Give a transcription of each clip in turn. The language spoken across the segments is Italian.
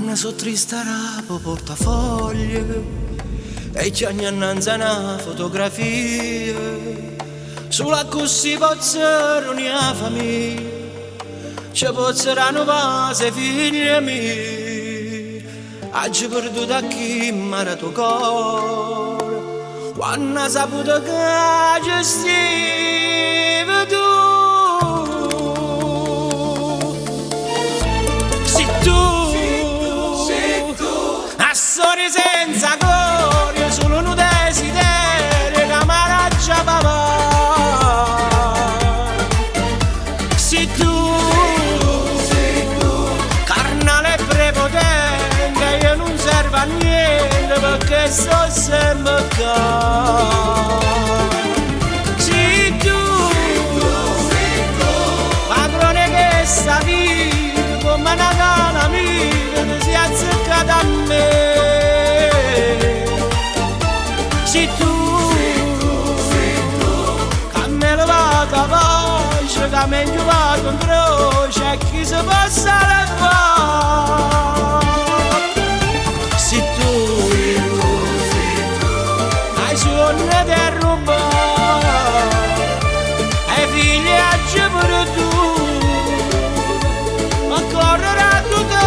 Quando so triste rapo portafoglie e ci hanno innanzi una fotografia sulla così pozzero una famiglia ci pozzeranno pase figli miei oggi perduto a chi m'era tuo cuore quando hai saputo che gestivi tu storie senza gloria, solo un desiderio che maraggia papà. Sei tu, carnale e prepotente, io non servo a niente perché sto sempre qua. Sei tu, padrone che sta vita come una calamita che si è azzeccata a me. Sei tu, che me lo va da pace, che me lo va con croce, chi si possa levare. Sei tu, hai giorni di rubare, e figli oggi pure tu, ma correrà tu te.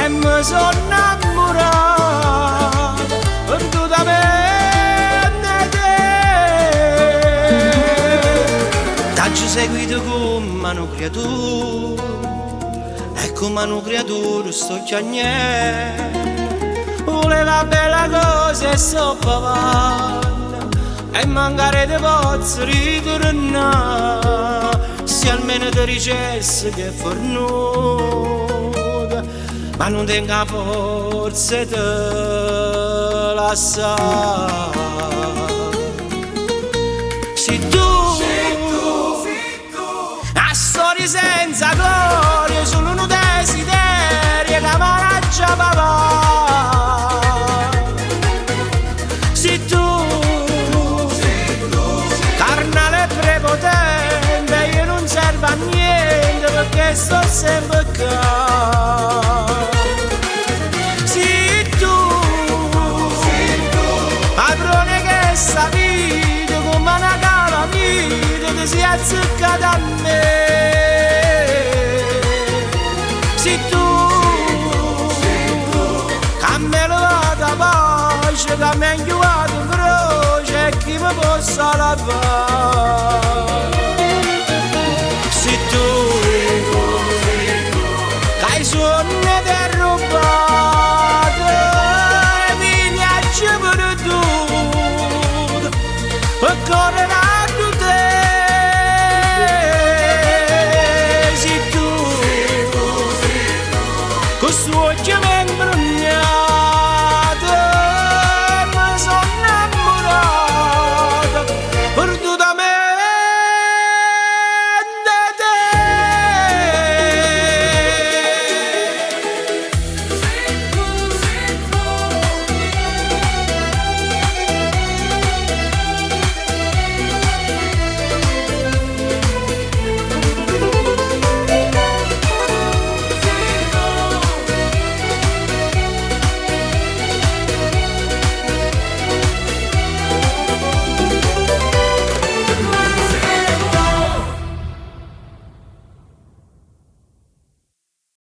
E mi sono innamorato perdutamente te. T'hai seguito come una creatura e come una creatura sto chiagnendo. Voleva bella cosa e so papà e mancare di pozzo ritornare. Se almeno ti dicesse che è fornuta, ma non tenga forza te la sa. Sei tu, a storie senza gloria, solo un desiderio che maraggia papà. Sei tu, carnale e prepotente, io non servo a niente perché sto sempre qua. Sei tu, padrone che sta vita come una calamita che si è azzeccata a me.